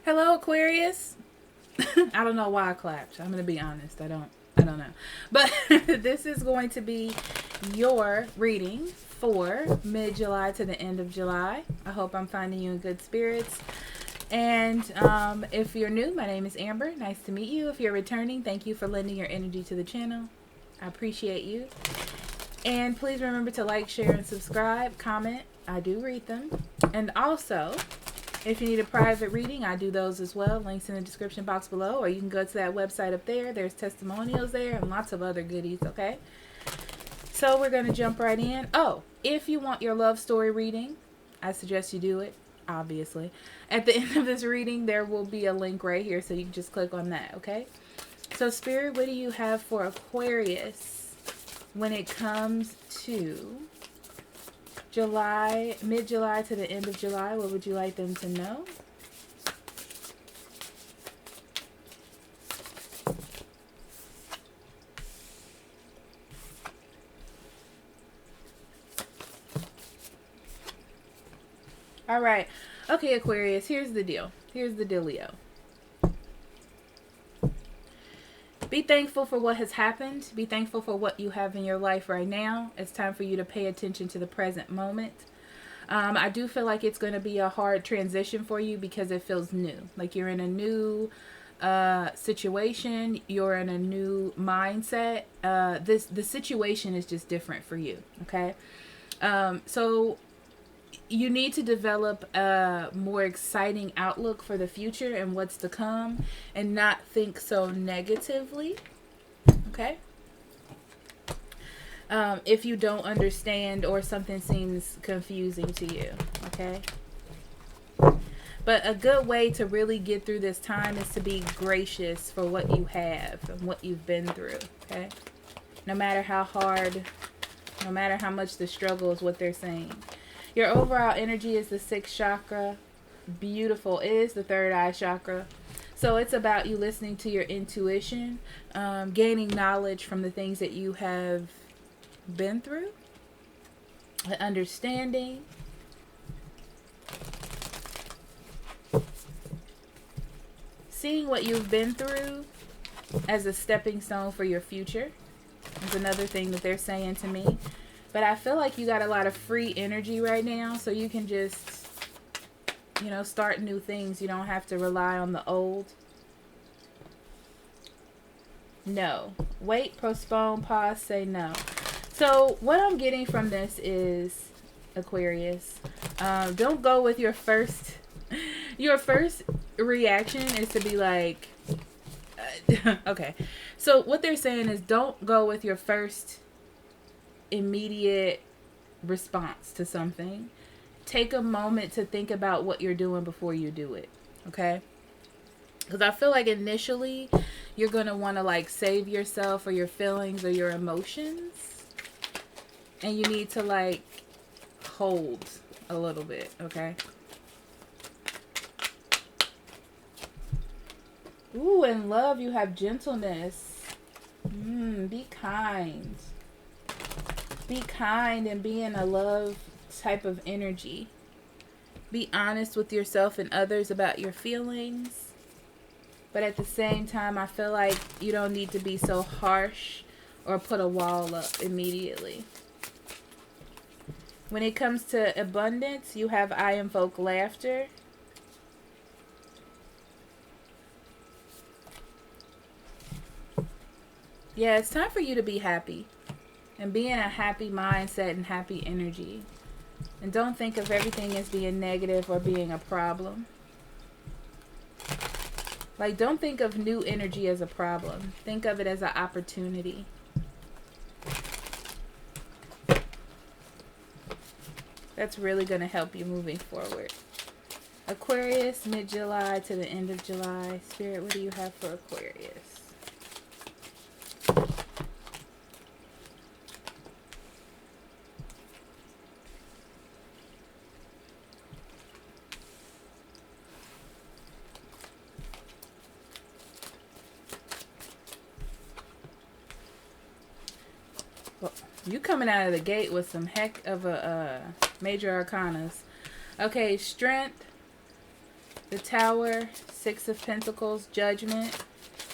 Hello, Aquarius. I don't know why I clapped. I'm gonna be honest. I don't know. But this is going to be your reading for mid-July to the end of July. I hope I'm finding you in good spirits. And if you're new, my name is Amber. Nice to meet you. If you're returning, thank you for lending your energy to the channel. I appreciate you. And please remember to like, share, and subscribe. Comment. I do read them. And also, if you need a private reading, I do those as well. Links in the description box below. Or you can go to that website up there. There's testimonials there and lots of other goodies, okay? So we're going to jump right in. Oh, if you want your love story reading, I suggest you do it, obviously. At the end of this reading, there will be a link right here, so you can just click on that, okay? So, Spirit, what do you have for Aquarius when it comes to July, mid-July to the end of July? What would you like them to know? All right. Okay, Aquarius, here's the deal. Here's the dealio. Be thankful for what has happened. Be thankful for what you have in your life right now. It's time for you to pay attention to the present moment. I do feel like it's going to be a hard transition for you because it feels new. Like you're in a new situation. You're in a new mindset. The situation is just different for you. Okay. So you need to develop a more exciting outlook for the future and what's to come and not think so negatively. Okay. If you don't understand or something seems confusing to you. Okay. But a good way to really get through this time is to be gracious for what you have and what you've been through. Okay. No matter how hard, no matter how much the struggle is what they're saying. Your overall energy is the 6th chakra. Beautiful. It is the 3rd eye chakra. So it's about you listening to your intuition, gaining knowledge from the things that you have been through, understanding. Seeing what you've been through as a stepping stone for your future is another thing that they're saying to me. But I feel like you got a lot of free energy right now, so you can just, start new things. You don't have to rely on the old. No. Wait, postpone, pause, say no. So what I'm getting from this is, Aquarius, don't go with your first reaction is to be like, okay. So what they're saying is don't go with your first immediate response to something. Take a moment to think about what you're doing before you do it. Okay? Because I feel like initially you're going to want to like save yourself or your feelings or your emotions. And you need to like hold a little bit. Okay? Ooh, in love you have gentleness. Be kind. Be kind and be in a love type of energy. Be honest with yourself and others about your feelings. But at the same time, I feel like you don't need to be so harsh or put a wall up immediately. When it comes to abundance, you have I invoke laughter. Yeah, it's time for you to be happy. And be in a happy mindset and happy energy. And don't think of everything as being negative or being a problem. Like, don't think of new energy as a problem. Think of it as an opportunity. That's really going to help you moving forward. Aquarius, mid-July to the end of July. Spirit, what do you have for Aquarius? Well, you coming out of the gate with some heck of a major arcanas. Okay, strength, The Tower, Six of Pentacles, Judgment,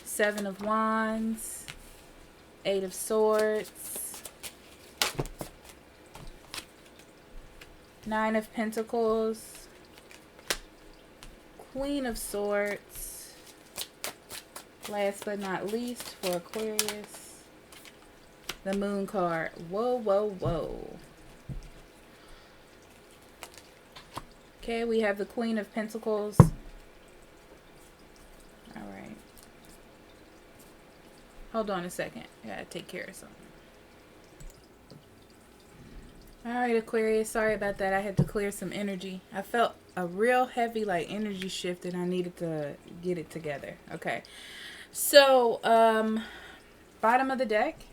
Seven of Wands, Eight of Swords, Nine of Pentacles, Queen of Swords, last but not least for Aquarius, the Moon card. Whoa, whoa, whoa. Okay, we have the Queen of Pentacles. Alright. Hold on a second. I gotta take care of something. Alright, Aquarius. Sorry about that. I had to clear some energy. I felt a real heavy energy shift and I needed to get it together. Okay. So, bottom of the deck.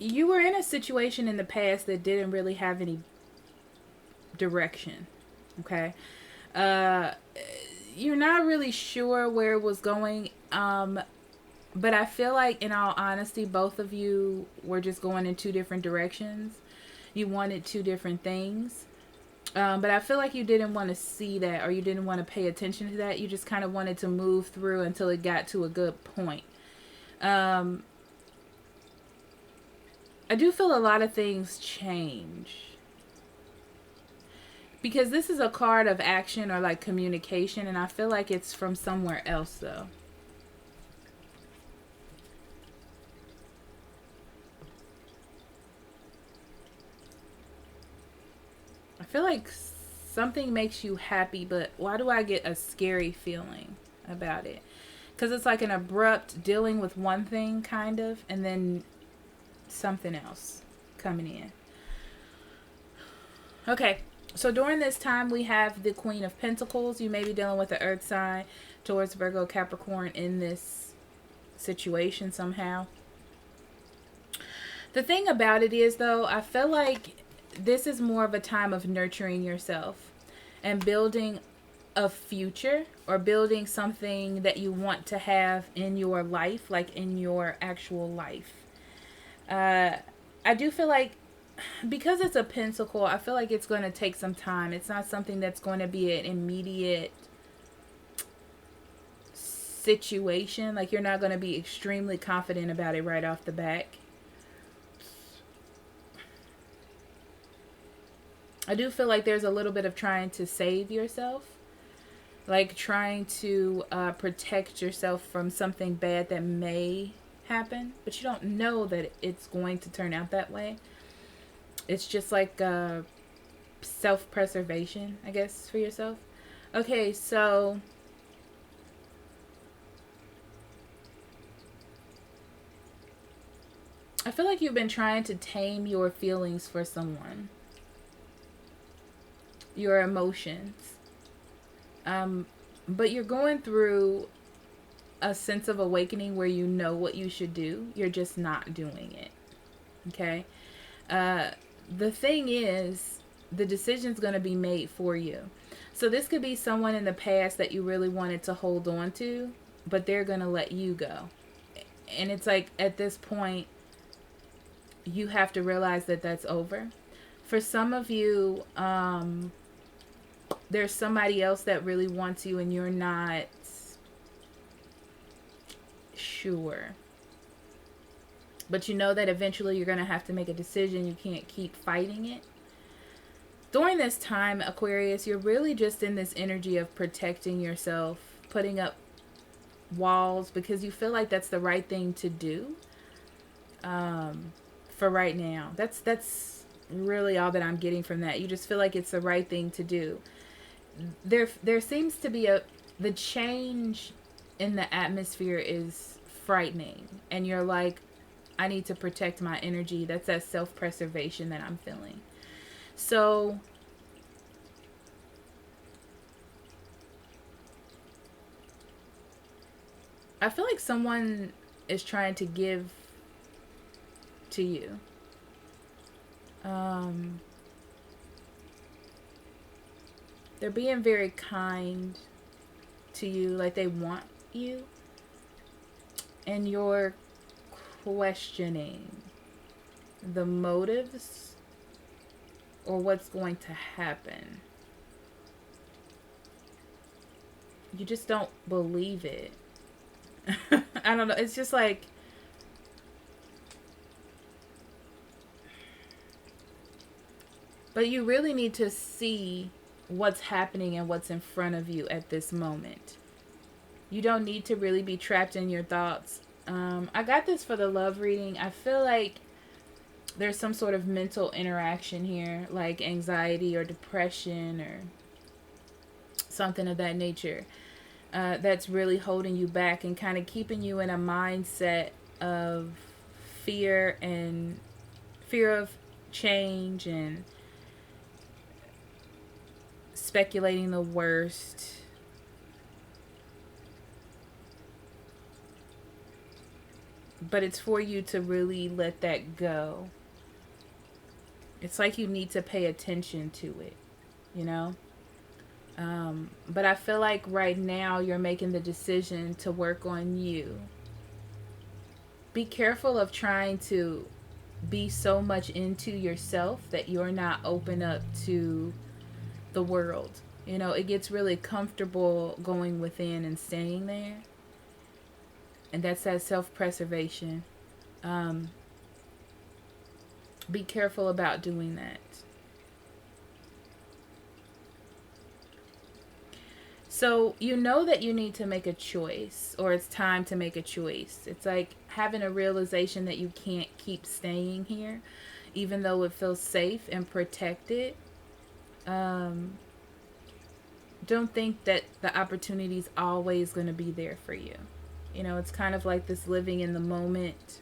You were in a situation in the past that didn't really have any direction. Okay. You're not really sure where it was going. But I feel like, in all honesty, both of you were just going in two different directions. You wanted two different things. But I feel like you didn't want to see that, or you didn't want to pay attention to that. You just kind of wanted to move through until it got to a good point. I do feel a lot of things change. Because this is a card of action or communication, and I feel like it's from somewhere else though. I feel like something makes you happy, but why do I get a scary feeling about it? Because it's like an abrupt dealing with one thing kind of, and then something else coming in. Okay, so during this time we have the Queen of Pentacles. You may be dealing with the earth sign, Taurus, Virgo, Capricorn in this situation somehow. The thing about it is though, I feel like this is more of a time of nurturing yourself and building a future, or building something that you want to have in your life, like in your actual life. I do feel like, because it's a pentacle, I feel like it's going to take some time. It's not something that's going to be an immediate situation. Like, you're not going to be extremely confident about it right off the bat. I do feel like there's a little bit of trying to save yourself. Like trying to protect yourself from something bad that may happen, but you don't know that it's going to turn out that way. It's just like self-preservation, I guess, for yourself. Okay, so I feel like you've been trying to tame your feelings for someone, your emotions, but you're going through a sense of awakening where you know what you should do. You're just not doing it. Okay. The thing is, the decision's going to be made for you. So this could be someone in the past that you really wanted to hold on to, but they're going to let you go. And it's like, at this point, you have to realize that that's over. For some of you, there's somebody else that really wants you and you're not sure. But you know that eventually you're going to have to make a decision. You can't keep fighting it. During this time, Aquarius, you're really just in this energy of protecting yourself, putting up walls, because you feel like that's the right thing to do for right now. That's really all that I'm getting from that. You just feel like it's the right thing to do. There seems to be the change in the atmosphere is frightening, and you're like, I need to protect my energy. That's that self-preservation that I'm feeling. So I feel like someone is trying to give to you. They're being very kind to you, like they want you, and you're questioning the motives or what's going to happen. You just don't believe it. I don't know. It's just like, but you really need to see what's happening and what's in front of you at this moment. You don't need to really be trapped in your thoughts. I got this for the love reading. I feel like there's some sort of mental interaction here, like anxiety or depression or something of that nature, that's really holding you back and kind of keeping you in a mindset of fear and fear of change and speculating the worst. But it's for you to really let that go. It's like you need to pay attention to it, you know? But I feel like right now you're making the decision to work on you. Be careful of trying to be so much into yourself that you're not open up to the world. You know, it gets really comfortable going within and staying there. And that's that self-preservation. Be careful about doing that. So you know that you need to make a choice, or it's time to make a choice. It's like having a realization that you can't keep staying here, even though it feels safe and protected. Don't think that the opportunity's always going to be there for you. You know, it's kind of like this living in the moment.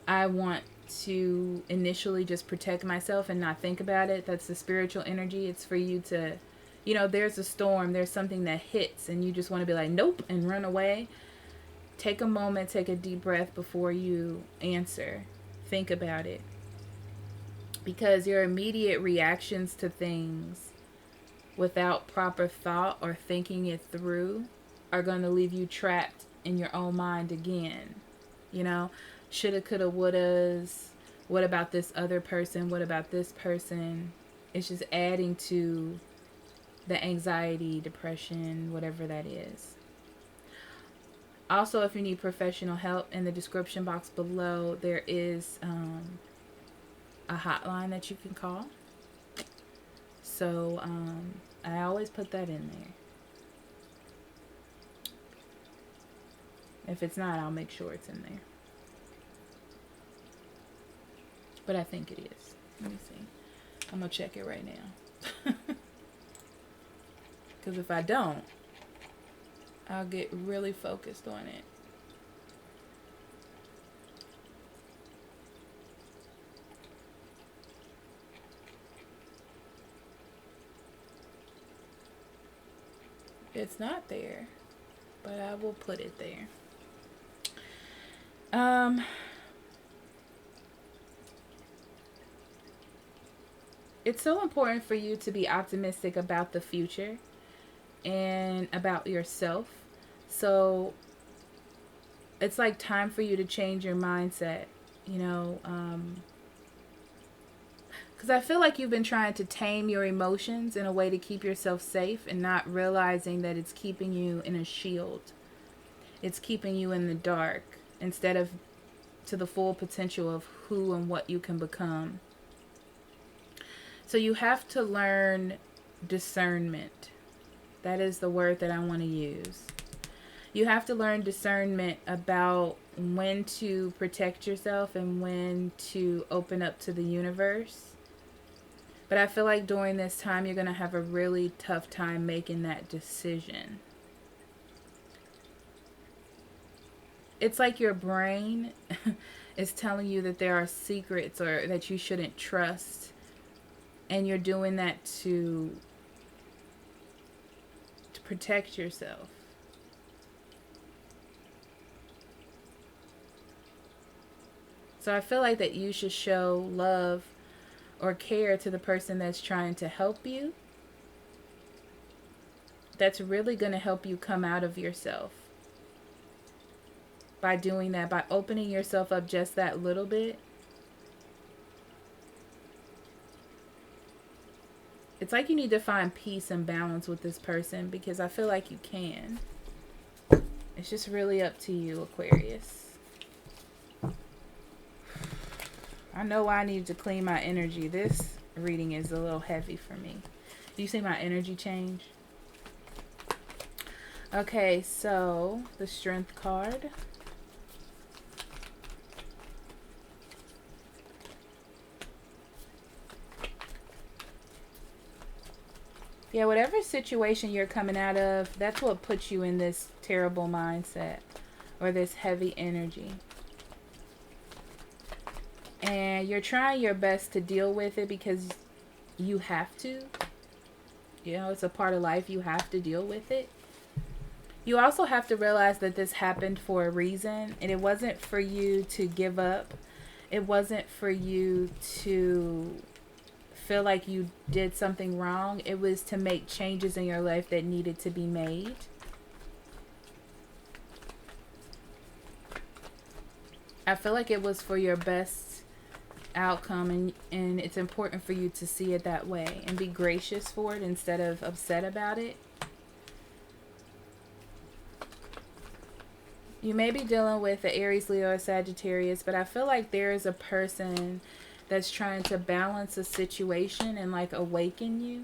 I want to initially just protect myself and not think about it. That's the spiritual energy. It's for you to, you know, there's a storm, there's something that hits, and you just want to be like, nope, and run away. Take a moment, take a deep breath before you answer. Think about it. Because your immediate reactions to things without proper thought or thinking it through are going to leave you trapped in your own mind again. You know, shoulda, coulda, wouldas. What about this other person? What about this person? It's just adding to the anxiety, depression, whatever that is. Also, if you need professional help, in the description box below, there is a hotline that you can call. So I always put that in there. If it's not, I'll make sure it's in there. But I think it is. Let me see. I'm going to check it right now. Because if I don't, I'll get really focused on it. It's not there, but I will put it there. It's so important for you to be optimistic about the future and about yourself. So it's like time for you to change your mindset, you know, because I feel like you've been trying to tame your emotions in a way to keep yourself safe and not realizing that it's keeping you in a shield. It's keeping you in the dark instead of to the full potential of who and what you can become. So you have to learn discernment. That is the word that I want to use. You have to learn discernment about when to protect yourself and when to open up to the universe. But I feel like during this time, you're going to have a really tough time making that decision. It's like your brain is telling you that there are secrets or that you shouldn't trust. And you're doing that to protect yourself. So I feel like that you should show love or care to the person that's trying to help you. That's really going to help you come out of yourself. By doing that, by opening yourself up just that little bit, It's like you need to find peace and balance with this person, because I feel like you can. It's just really up to you, Aquarius. I know I need to clean my energy. This reading is a little heavy for me. Do you see my energy change? Okay, so the Strength card. Yeah, whatever situation you're coming out of, that's what puts you in this terrible mindset or this heavy energy. And you're trying your best to deal with it because you have to. You know, it's a part of life. You have to deal with it. You also have to realize that this happened for a reason, and it wasn't for you to give up. It wasn't for you to feel like you did something wrong. It was to make changes in your life that needed to be made. I feel like it was for your best outcome, and it's important for you to see it that way and be gracious for it instead of upset about it. You may be dealing with an Aries, Leo, or Sagittarius, but I feel like there is a person that's trying to balance a situation and like awaken you.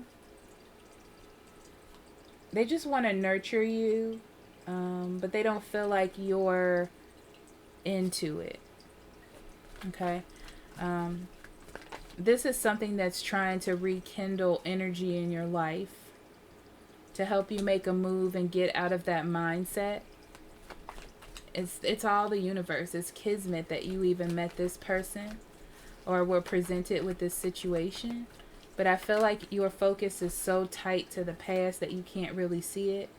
They just want to nurture you, but they don't feel like you're into it. Okay? This is something that's trying to rekindle energy in your life to help you make a move and get out of that mindset. It's all the universe. It's kismet that you even met this person or were presented with this situation. But I feel like your focus is so tight to the past that you can't really see it.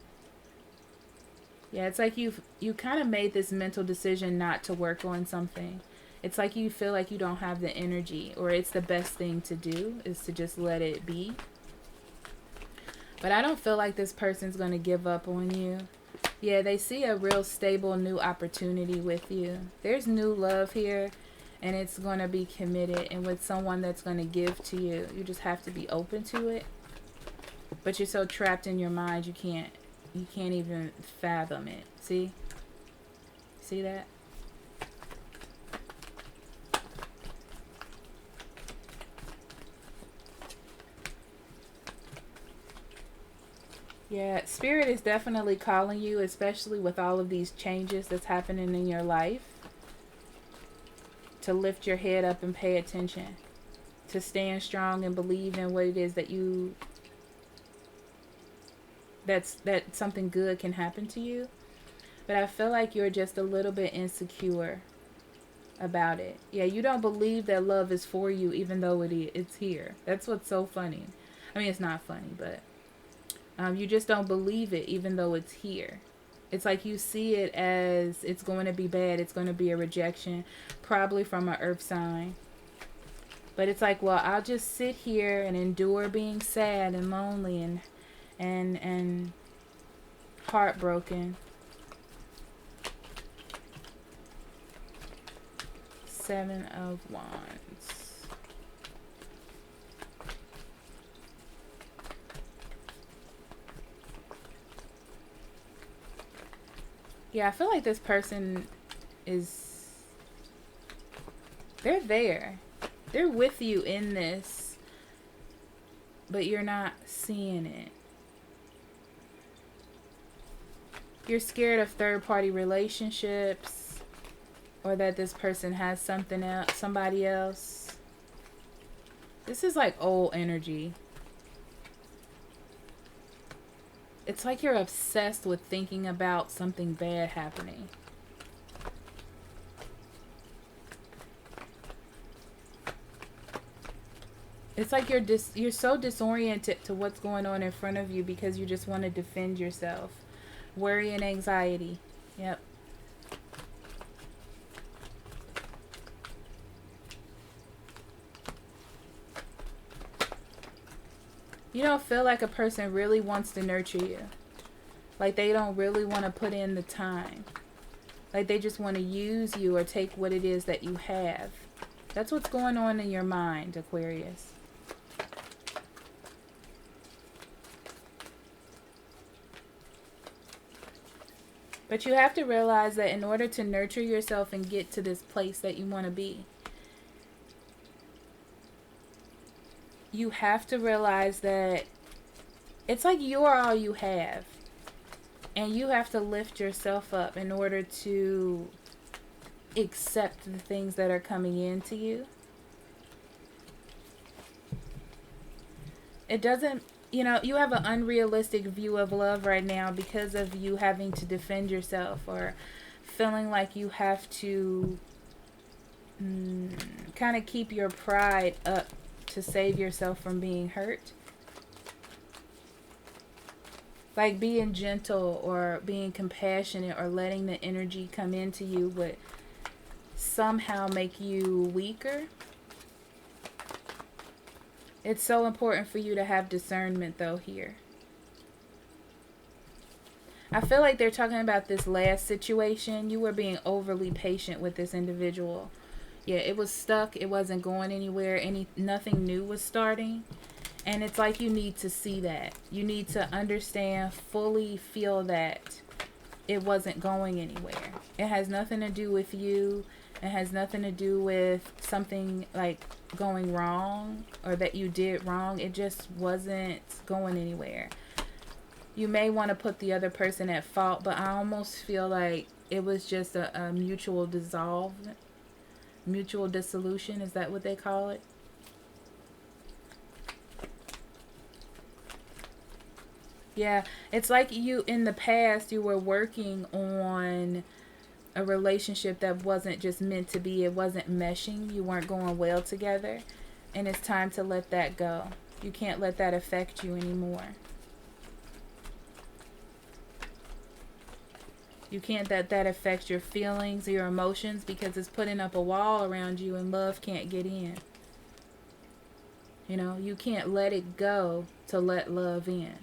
Yeah, it's like you kind of made this mental decision not to work on something. It's like you feel like you don't have the energy, or it's the best thing to do is to just let it be. But I don't feel like this person's going to give up on you. Yeah, they see a real stable new opportunity with you. There's new love here, and it's going to be committed and with someone that's going to give to you. You just have to be open to it. But you're so trapped in your mind, you can't even fathom it. See? See that? Yeah, Spirit is definitely calling you, especially with all of these changes that's happening in your life, to lift your head up and pay attention, to stand strong and believe in what it is that that something good can happen to you. But I feel like you're just a little bit insecure about it. Yeah, you don't believe that love is for you, even though it's here. That's what's so funny. I mean, it's not funny, but you just don't believe it, even though it's here. It's like you see it as it's going to be bad. It's going to be a rejection, probably from an earth sign. But it's like, well, I'll just sit here and endure being sad and lonely and heartbroken. 7 of Wands. Yeah, I feel like this person they're there. They're with you in this, but you're not seeing it. You're scared of third-party relationships, or that this person has somebody else. This is like old energy. It's like you're obsessed with thinking about something bad happening. It's like you're so disoriented to what's going on in front of you because you just want to defend yourself. Worry and anxiety. Yep. You don't feel like a person really wants to nurture you. Like they don't really want to put in the time. Like they just want to use you or take what it is that you have. That's what's going on in your mind, Aquarius. But you have to realize that in order to nurture yourself and get to this place that you want to be, you have to realize that it's like you're all you have. And you have to lift yourself up in order to accept the things that are coming into you. It doesn't, you know, you have an unrealistic view of love right now because of you having to defend yourself or feeling like you have to kind of keep your pride up to save yourself from being hurt. Like being gentle or being compassionate or letting the energy come into you would somehow make you weaker. It's so important for you to have discernment though here. I feel like they're talking about this last situation. You were being overly patient with this individual. Yeah, it was stuck. It wasn't going anywhere. Nothing new was starting. And it's like you need to see that. You need to understand, fully feel that it wasn't going anywhere. It has nothing to do with you. It has nothing to do with something like going wrong or that you did wrong. It just wasn't going anywhere. You may want to put the other person at fault, but I almost feel like it was just a mutual dissolution. Is that what they call it? Yeah, it's like you, in the past, you were working on a relationship that wasn't just meant to be. It wasn't meshing. You weren't going well together. And it's time to let that go. You can't let that affect you anymore. You can't let that affect your feelings, your emotions, because it's putting up a wall around you and love can't get in. You know, you can't let it go to let love in.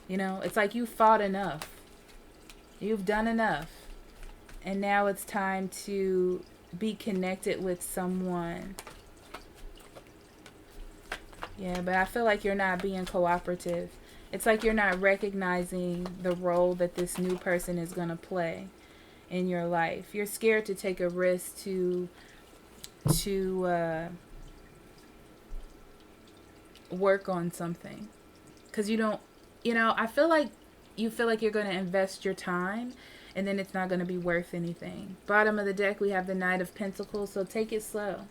You know, it's like you fought enough. You've done enough. And now it's time to be connected with someone. Yeah, but I feel like you're not being cooperative. It's like you're not recognizing the role that this new person is going to play in your life. You're scared to take a risk to work on something. Because you don't, you know, I feel like you feel like you're going to invest your time and then it's not going to be worth anything. Bottom of the deck, we have the Knight of Pentacles, so take it slow.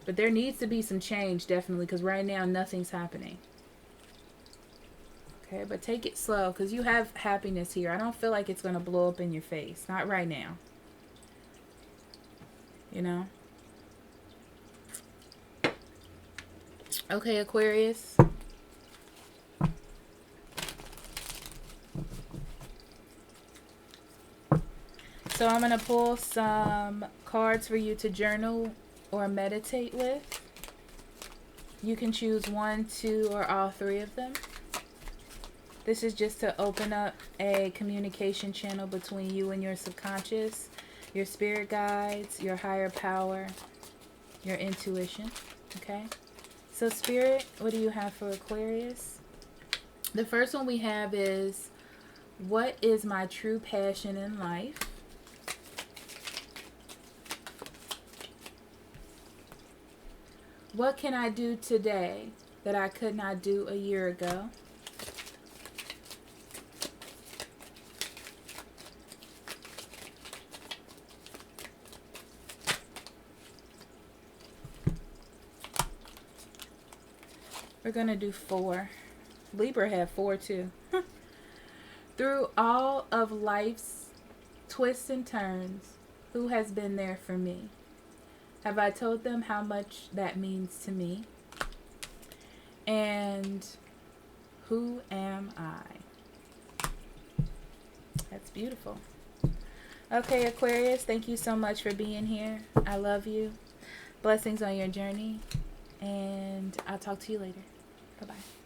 But there needs to be some change, definitely, because right now nothing's happening. Okay, but take it slow because you have happiness here. I don't feel like it's going to blow up in your face. Not right now. You know? Okay, Aquarius. So I'm going to pull some cards for you to journal or meditate with. You can choose 1, 2, or all 3 of them. This is just to open up a communication channel between you and your subconscious, your spirit guides, your higher power, your intuition. Okay? So Spirit, what do you have for Aquarius? The first one we have is, what is my true passion in life? What can I do today that I could not do a year ago? We're going to do 4. Libra had 4 too. Through all of life's twists and turns, who has been there for me? Have I told them how much that means to me? And who am I? That's beautiful. Okay, Aquarius, thank you so much for being here. I love you. Blessings on your journey. And I'll talk to you later. Bye-bye.